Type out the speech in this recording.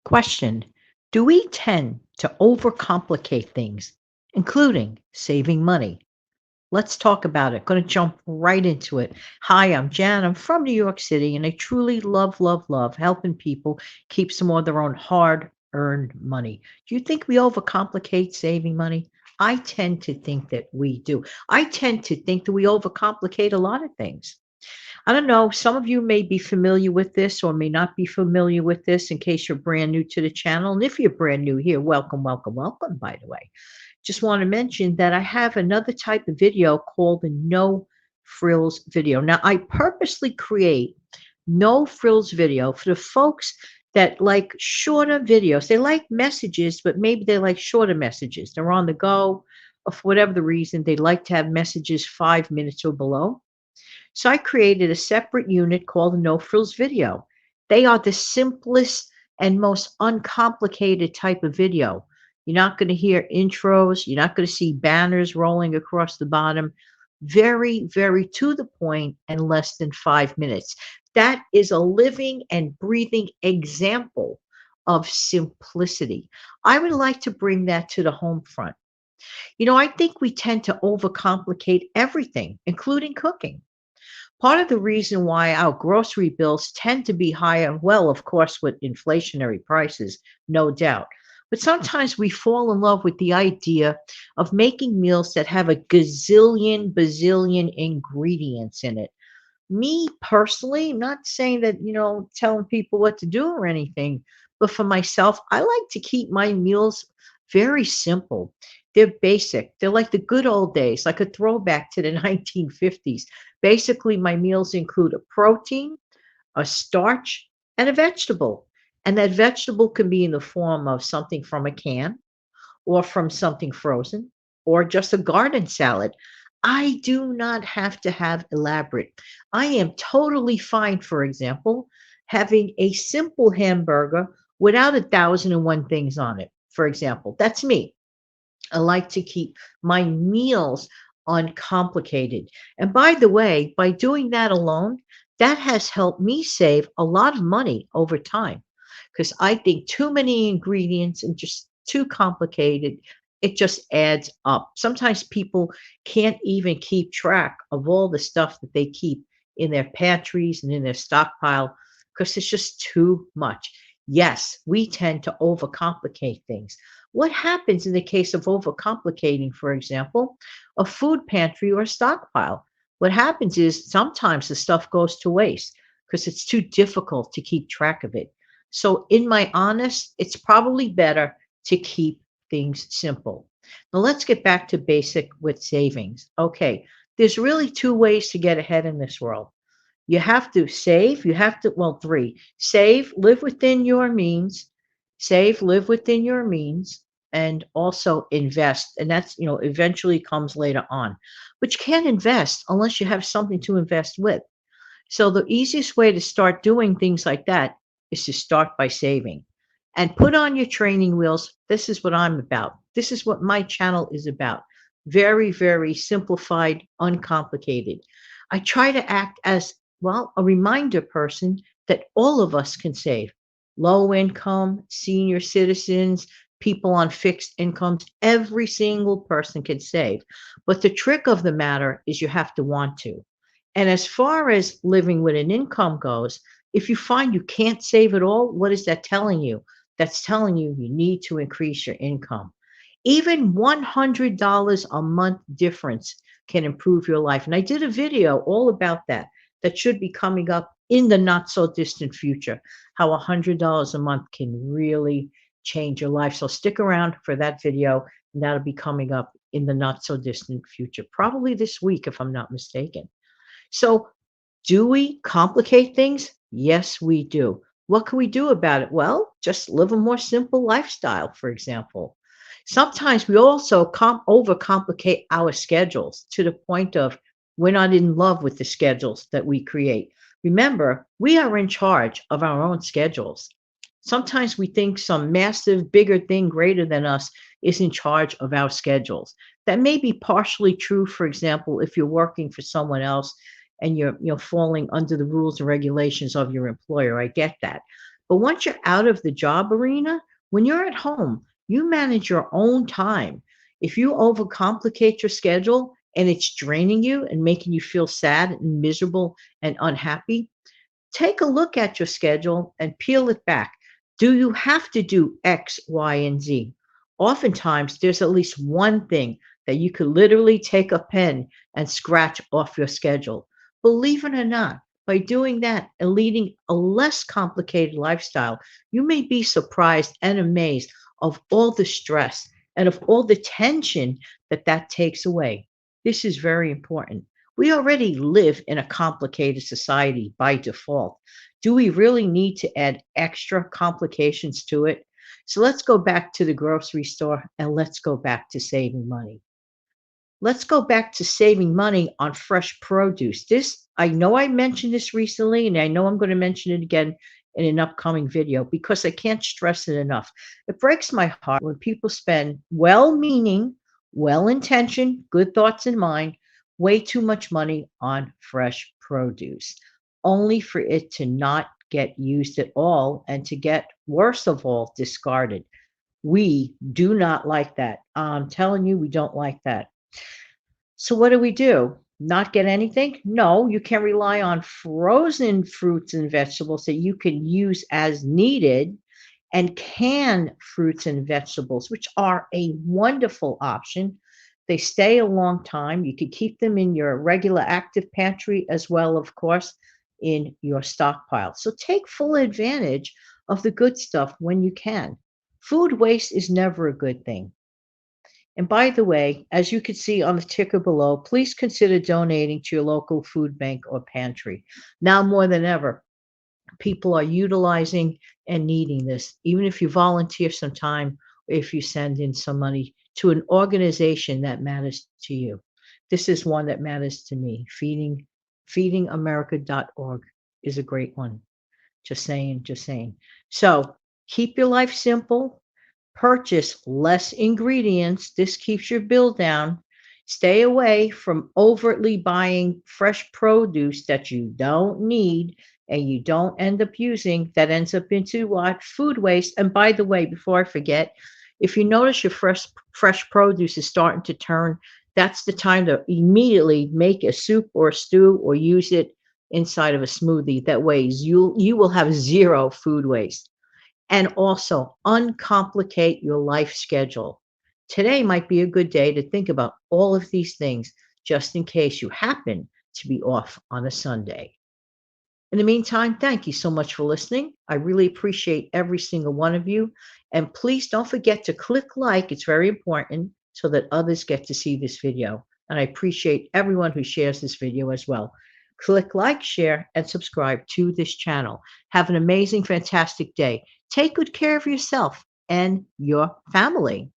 Question. Do we tend to overcomplicate things, including saving money? Let's talk about it. Going to jump right into it. Hi, I'm Jan. I'm from New York City, and I truly love, love, love helping people keep some more of their own hard earned money. Do you think we overcomplicate saving money? I tend to think that we do. I tend to think that we overcomplicate a lot of things. I don't know. Some of you may be familiar with this or may not be familiar with this in case you're brand new to the channel. And if you're brand new here, welcome, welcome, welcome, by the way. Just want to mention that I have another type of video called the no frills video. Now, I purposely create no frills video for the folks that like shorter videos. They like messages, but maybe they like shorter messages. They're on the go, or for whatever the reason, they like to have messages 5 minutes or below. So I created a separate unit called the No Frills Video. They are the simplest and most uncomplicated type of video. You're not going to hear intros. You're not going to see banners rolling across the bottom. Very, very to the point and less than 5 minutes. That is a living and breathing example of simplicity. I would like to bring that to the home front. I think we tend to overcomplicate everything, including cooking. Part of the reason why our grocery bills tend to be higher, well, of course, with inflationary prices, no doubt. But sometimes we fall in love with the idea of making meals that have a gazillion, bazillion ingredients in it. Me personally, not saying that, telling people what to do or anything, but for myself, I like to keep my meals very simple. They're basic. They're like the good old days, like a throwback to the 1950s. Basically, my meals include a protein, a starch, and a vegetable. And that vegetable can be in the form of something from a can or from something frozen or just a garden salad. I do not have to have elaborate. I am totally fine, for example, having a simple hamburger without 1,001 things on it. For example, that's me. I like to keep my meals uncomplicated. And by the way, by doing that alone, that has helped me save a lot of money over time because I think too many ingredients and just too complicated, it just adds up. Sometimes people can't even keep track of all the stuff that they keep in their pantries and in their stockpile because it's just too much. Yes, we tend to overcomplicate things. What happens in the case of overcomplicating, for example, a food pantry or a stockpile? What happens is sometimes the stuff goes to waste because it's too difficult to keep track of it. So, in my honest, it's probably better to keep things simple. Now, let's get back to basic with savings. Okay, there's really two ways to get ahead in this world. You have to save, you have to, well, three save, live within your means, save, live within your means, and also invest. And that's, eventually comes later on. But you can't invest unless you have something to invest with. So the easiest way to start doing things like that is to start by saving and put on your training wheels. This is what I'm about. This is what my channel is about. Very, very simplified, uncomplicated. I try to act as, well, a reminder person that all of us can save. Low income, senior citizens, people on fixed incomes, every single person can save. But the trick of the matter is you have to want to. And as far as living with an income goes, if you find you can't save at all, what is that telling you? That's telling you you need to increase your income. Even $100 a month difference can improve your life. And I did a video all about that, that should be coming up in the not so distant future, how $100 a month can really change your life. So stick around for that video, and that'll be coming up in the not so distant future, probably this week, if I'm not mistaken. So, do we complicate things? Yes, we do. What can we do about it? Well, just live a more simple lifestyle, for example. Sometimes we also overcomplicate our schedules to the point of we're not in love with the schedules that we create. Remember, we are in charge of our own schedules. Sometimes we think some massive, bigger thing greater than us is in charge of our schedules. That may be partially true, for example, if you're working for someone else and you're falling under the rules and regulations of your employer. I get that. But once you're out of the job arena, when you're at home, you manage your own time. If you overcomplicate your schedule and it's draining you and making you feel sad and miserable and unhappy, take a look at your schedule and peel it back. Do you have to do X, Y, and Z? Oftentimes, there's at least one thing that you could literally take a pen and scratch off your schedule. Believe it or not, by doing that and leading a less complicated lifestyle, you may be surprised and amazed of all the stress and of all the tension that that takes away. This is very important. We already live in a complicated society by default. Do we really need to add extra complications to it? So let's go back to the grocery store and let's go back to saving money. Let's go back to saving money on fresh produce. This, I know I mentioned this recently, and I know I'm going to mention it again in an upcoming video because I can't stress it enough. It breaks my heart when people spend well meaning, well intentioned, good thoughts in mind, way too much money on fresh produce, only for it to not get used at all and to get, worst of all, discarded. We do not like that. I'm telling you, we don't like that. So what do we do? Not get anything? No, you can rely on frozen fruits and vegetables that you can use as needed and canned fruits and vegetables, which are a wonderful option. They stay a long time. You could keep them in your regular active pantry as well, of course, in your stockpile. So take full advantage of the good stuff when you can. Food waste is never a good thing. And by the way, as you can see on the ticker below, please consider donating to your local food bank or pantry. Now more than ever, people are utilizing and needing this. Even if you volunteer some time, or if you send in some money to an organization that matters to you. This is one that matters to me. Feedingamerica.org is a great one. Just saying, just saying. So keep your life simple. Purchase less ingredients. This keeps your bill down. Stay away from overtly buying fresh produce that you don't need and you don't end up using. That ends up into what? Food waste. And by the way, before I forget, if you notice your fresh produce is starting to turn, that's the time to immediately make a soup or a stew or use it inside of a smoothie. That way you will have zero food waste. And also uncomplicate your life schedule. Today might be a good day to think about all of these things just in case you happen to be off on a Sunday. In the meantime, thank you so much for listening. I really appreciate every single one of you. And please don't forget to click like, it's very important so that others get to see this video. And I appreciate everyone who shares this video as well. Click like, share, and subscribe to this channel. Have an amazing, fantastic day. Take good care of yourself and your family.